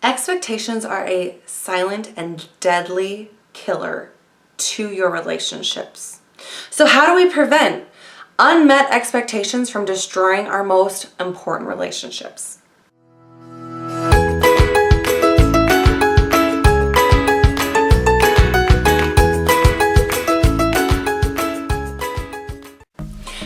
Expectations are a silent and deadly killer to your relationships. So how do we prevent unmet expectations from destroying our most important relationships?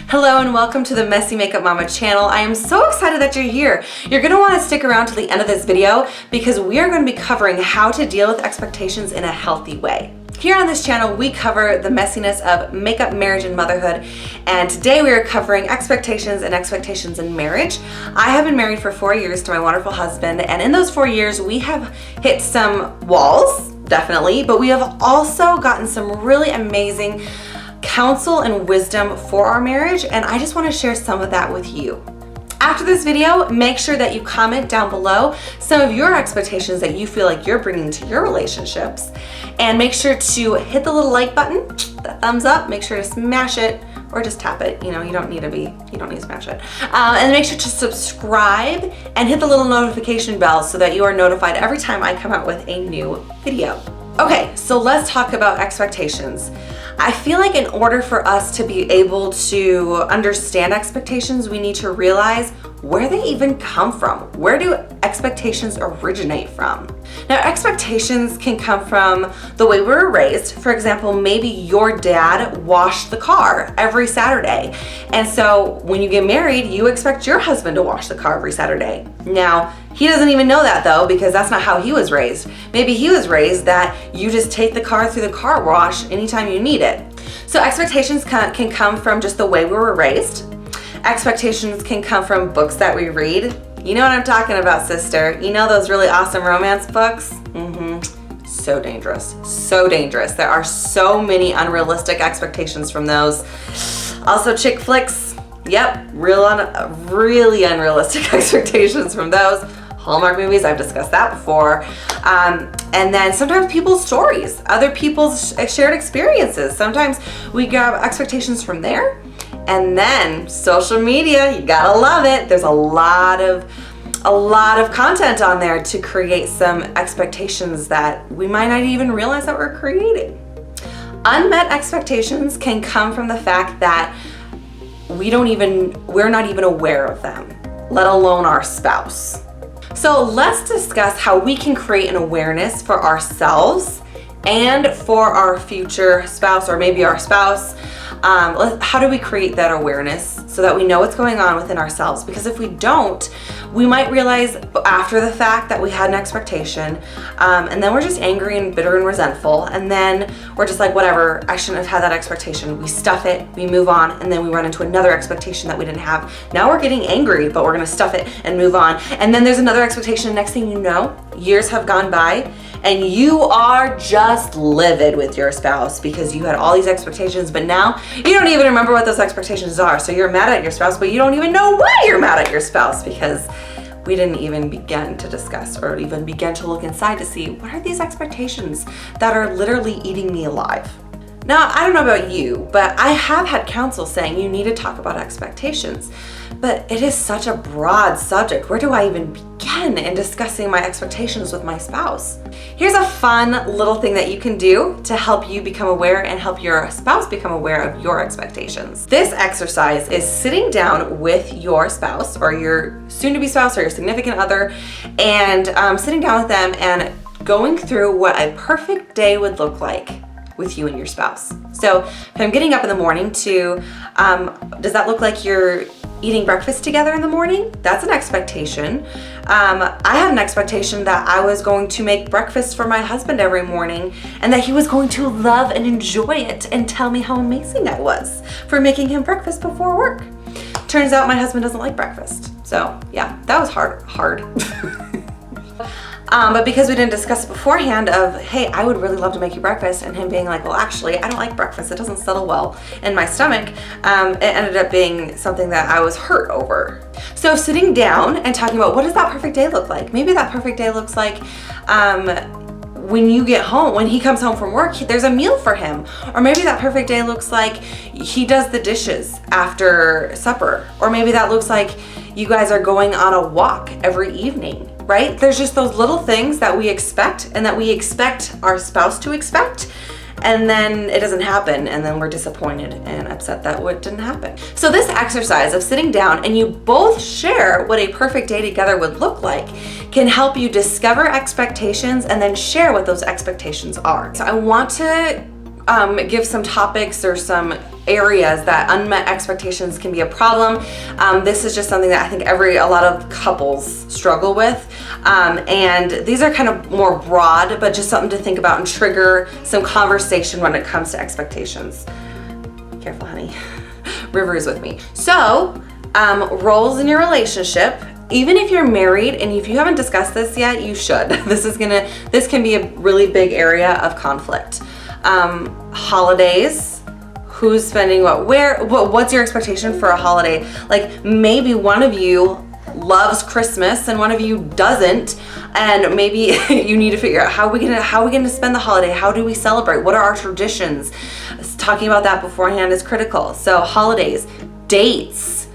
Hello and welcome to the Messy Makeup Mama channel. I am so excited that you're here. You're going to want to stick around to the end of this video because we are going to be covering how to deal with expectations in a healthy way. Here on this channel, we cover the messiness of makeup, marriage, and motherhood. And today we are covering expectations in marriage. I have been married for 4 years to my wonderful husband. And in those 4 years, we have hit some walls, definitely, but we have also gotten some really amazing counsel and wisdom for our marriage, and I just want to share some of that with you. After this video, make sure that you comment down below some of your expectations that you feel like you're bringing to your relationships, and make sure to hit the little like button, the thumbs up, make sure to smash it or just tap it. You don't need to smash it. And make sure to subscribe and hit the little notification bell so that you are notified every time I come out with a new video. Okay, so let's talk about expectations. I feel like in order for us to be able to understand expectations, we need to realize where they even come from. Where do expectations originate from? Now, expectations can come from the way we were raised. For example, maybe your dad washed the car every Saturday. And so when you get married, you expect your husband to wash the car every Saturday. Now, he doesn't even know that though, because that's not how he was raised. Maybe he was raised that you just take the car through the car wash anytime you need it. So expectations can come from just the way we were raised. Expectations can come from books that we read. You know what I'm talking about, sister. You know those really awesome romance books? So dangerous, so dangerous. There are so many unrealistic expectations from those. Also chick flicks. Yep, really unrealistic expectations from those. Hallmark movies, I've discussed that before. And then sometimes people's stories, other people's shared experiences. Sometimes we grab expectations from there. And then social media, you gotta love it. There's a lot of content on there to create some expectations that we might not even realize that we're creating. Unmet expectations can come from the fact that we're not even aware of them, let alone our spouse. So let's discuss how we can create an awareness for ourselves and for our future spouse, or maybe our spouse. How do we create that awareness so that we know what's going on within ourselves? Because if we don't, we might realize after the fact that we had an expectation, and then we're just angry and bitter and resentful, and then we're just like, whatever, I shouldn't have had that expectation. We stuff it, we move on, and then we run into another expectation that we didn't have. Now we're getting angry, but we're gonna stuff it and move on. And then there's another expectation. Next thing you know, years have gone by, and you are just livid with your spouse because you had all these expectations, but now you don't even remember what those expectations are. So you're mad at your spouse, but you don't even know why you're mad at your spouse because we didn't even begin to discuss or even begin to look inside to see what are these expectations that are literally eating me alive. Now, I don't know about you, but I have had counsel saying you need to talk about expectations, but it is such a broad subject. Where do I even begin in discussing my expectations with my spouse? Here's a fun little thing that you can do to help you become aware and help your spouse become aware of your expectations. This exercise is sitting down with your spouse or your soon-to-be spouse or your significant other and sitting down with them and going through what a perfect day would look like with you and your spouse. So if I'm getting up in the morning does that look like you're eating breakfast together in the morning? That's an expectation. I had an expectation that I was going to make breakfast for my husband every morning and that he was going to love and enjoy it and tell me how amazing I was for making him breakfast before work. Turns out my husband doesn't like breakfast. So yeah, that was hard. But because we didn't discuss it beforehand of, hey, I would really love to make you breakfast, and him being like, well, actually, I don't like breakfast. It doesn't settle well in my stomach. It ended up being something that I was hurt over. So sitting down and talking about what does that perfect day look like? Maybe that perfect day looks like when you get home, when he comes home from work, there's a meal for him. Or maybe that perfect day looks like he does the dishes after supper. Or maybe that looks like you guys are going on a walk every evening. right? There's just those little things that we expect and that we expect our spouse to expect, and then it doesn't happen, and then we're disappointed and upset that it didn't happen. So this exercise of sitting down and you both share what a perfect day together would look like can help you discover expectations and then share what those expectations are. So I want to give some topics or some areas that unmet expectations can be a problem. This is just something that I think a lot of couples struggle with. And these are kind of more broad, but just something to think about and trigger some conversation when it comes to expectations. Careful, honey. River is with me. So, roles in your relationship. Even if you're married and if you haven't discussed this yet, you should. This can be a really big area of conflict. Holidays, who's spending what, where, what's your expectation for a holiday? Like maybe one of you loves Christmas and one of you doesn't, and maybe you need to figure out how are we gonna spend the holiday? How do we celebrate? What are our traditions? Talking about that beforehand is critical. So holidays, dates.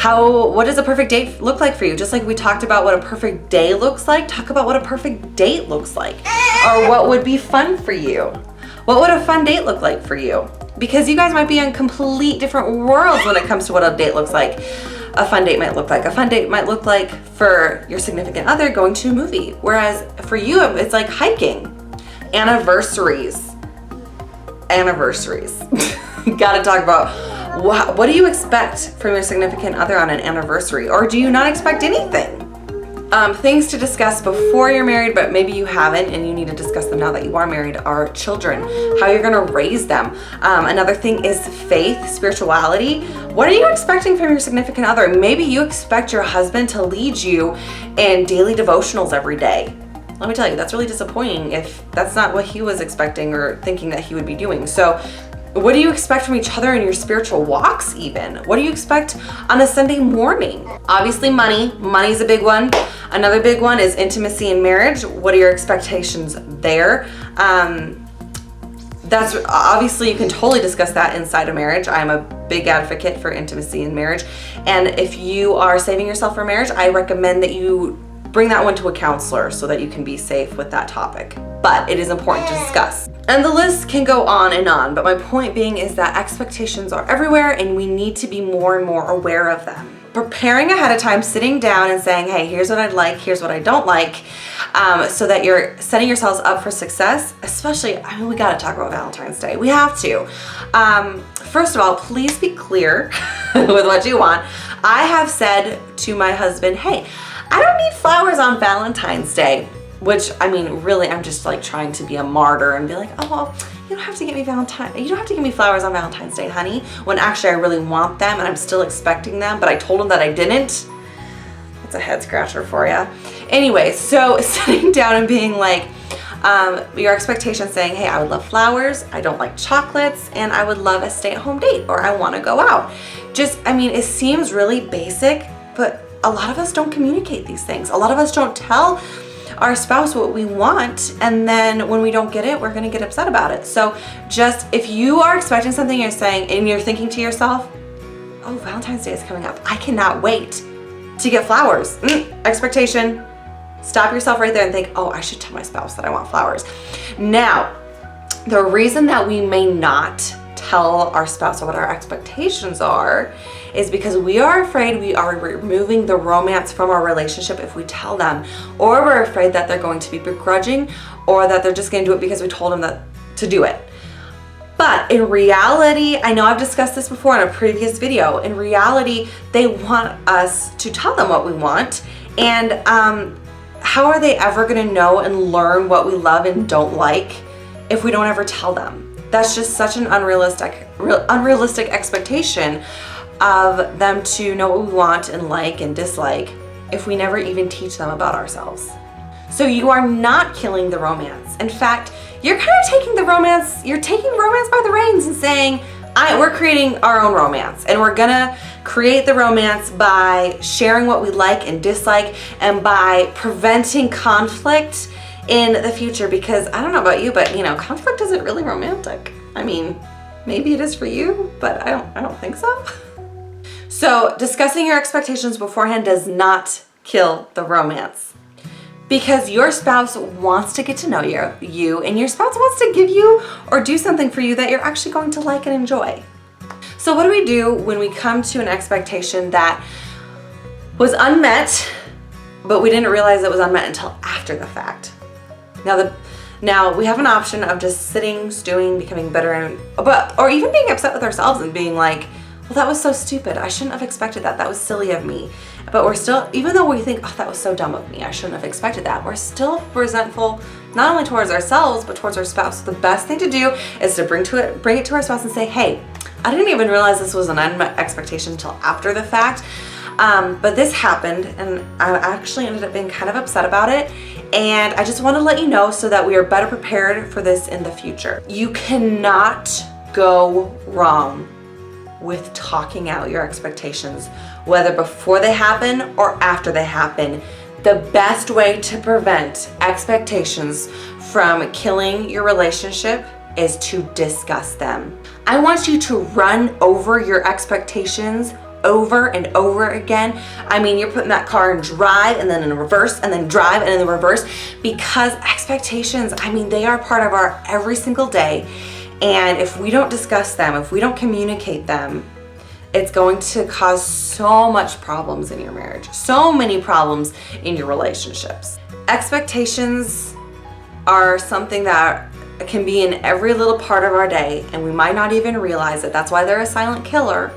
What does a perfect date look like for you? Just like we talked about what a perfect day looks like, talk about what a perfect date looks like. Or what would be fun for you? What would a fun date look like for you? Because you guys might be in complete different worlds when it comes to what a date looks like. A fun date might look like. A fun date might look like for your significant other going to a movie. Whereas for you, it's like hiking. Anniversaries. Gotta talk about what do you expect from your significant other on an anniversary? Or do you not expect anything? Things to discuss before you're married, but maybe you haven't and you need to discuss them now that you are married, are children, how you're gonna raise them. Another thing is faith, spirituality. What are you expecting from your significant other? Maybe you expect your husband to lead you in daily devotionals every day. Let me tell you, that's really disappointing if that's not what he was expecting or thinking that he would be doing. So what do you expect from each other in your spiritual walks even? What do you expect on a Sunday morning? Obviously money. Money's a big one. Another big one is intimacy in marriage. What are your expectations there? That's obviously, you can totally discuss that inside a marriage. I'm a big advocate for intimacy in marriage. And if you are saving yourself for marriage, I recommend that you bring that one to a counselor so that you can be safe with that topic. But it is important to discuss. And the list can go on, but my point being is that expectations are everywhere and we need to be more and more aware of them. Preparing ahead of time, sitting down and saying, hey, here's what I'd like, here's what I don't like, so that you're setting yourselves up for success, especially, we gotta talk about Valentine's Day. We have to. First of all, please be clear with what you want. I have said to my husband, hey, I don't need flowers on Valentine's Day. Which, really, I'm just like trying to be a martyr and be like, oh, well, you don't have to get me flowers on Valentine's Day, honey. When actually I really want them and I'm still expecting them, but I told him that I didn't. That's a head scratcher for you. Anyway, so sitting down and being like, your expectations saying, hey, I would love flowers, I don't like chocolates, and I would love a stay-at-home date, or I want to go out. It seems really basic, but a lot of us don't communicate these things. A lot of us don't tell our spouse what we want, and then when we don't get it, we're gonna get upset about it. So just, if you are expecting something, you're saying, and you're thinking to yourself, oh, Valentine's Day is coming up, I cannot wait to get flowers. Expectation. Stop yourself right there and think, oh, I should tell my spouse that I want flowers. Now, the reason that we may not tell our spouse what our expectations are is because we are afraid we are removing the romance from our relationship if we tell them, or we're afraid that they're going to be begrudging, or that they're just going to do it because we told them to do it. But in reality, I know I've discussed this before in a previous video, in reality, they want us to tell them what we want, and how are they ever gonna know and learn what we love and don't like if we don't ever tell them? That's just such an unrealistic expectation of them to know what we want and like and dislike if we never even teach them about ourselves. So you are not killing the romance. In fact, you're kind of taking romance by the reins and saying, we're creating our own romance, and we're gonna create the romance by sharing what we like and dislike, and by preventing conflict in the future. Because I don't know about you, but conflict isn't really romantic. Maybe it is for you, but I don't think so. So discussing your expectations beforehand does not kill the romance. because your spouse wants to get to know you, and your spouse wants to give you or do something for you that you're actually going to like and enjoy. So what do we do when we come to an expectation that was unmet, but we didn't realize it was unmet until after the fact? Now we have an option of just sitting, stewing, becoming bitter, or even being upset with ourselves and being like, well, that was so stupid. I shouldn't have expected that. That was silly of me. But we're still, even though we think, oh, that was so dumb of me, I shouldn't have expected that, we're still resentful, not only towards ourselves, but towards our spouse. The best thing to do is to bring it to our spouse and say, hey, I didn't even realize this was an unmet expectation until after the fact. But this happened, and I actually ended up being kind of upset about it. And I just want to let you know so that we are better prepared for this in the future. You cannot go wrong with talking out your expectations, whether before they happen or after they happen. The best way to prevent expectations from killing your relationship is to discuss them. I want you to run over your expectations over and over again. I mean, you're putting that car in drive and then in reverse and then drive and then reverse, because expectations, I mean, they are part of our every single day. And if we don't discuss them, if we don't communicate them, it's going to cause so much problems in your marriage, so many problems in your relationships. Expectations are something that can be in every little part of our day, and we might not even realize it. That's why they're a silent killer.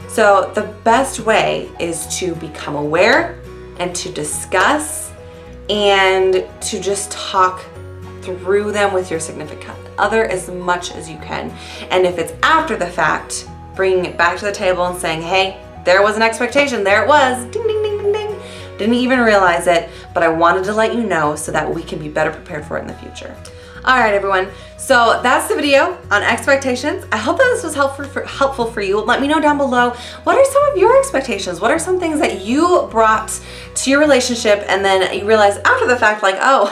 So the best way is to become aware and to discuss and to just talk through them with your significant other as much as you can. And if it's after the fact, bringing it back to the table and saying, hey, there was an expectation, there it was, ding, ding, ding, ding, ding. Didn't even realize it, but I wanted to let you know so that we can be better prepared for it in the future. All right, everyone. So that's the video on expectations. I hope that this was helpful for you. Let me know down below, what are some of your expectations? What are some things that you brought to your relationship and then you realize after the fact, like, oh,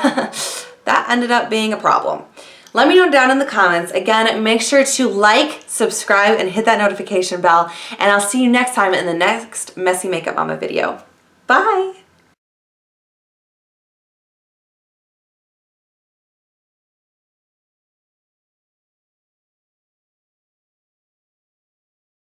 that ended up being a problem? Let me know down in the comments. Again, make sure to like, subscribe, and hit that notification bell. And I'll see you next time in the next Messy Makeup Mama video. Bye.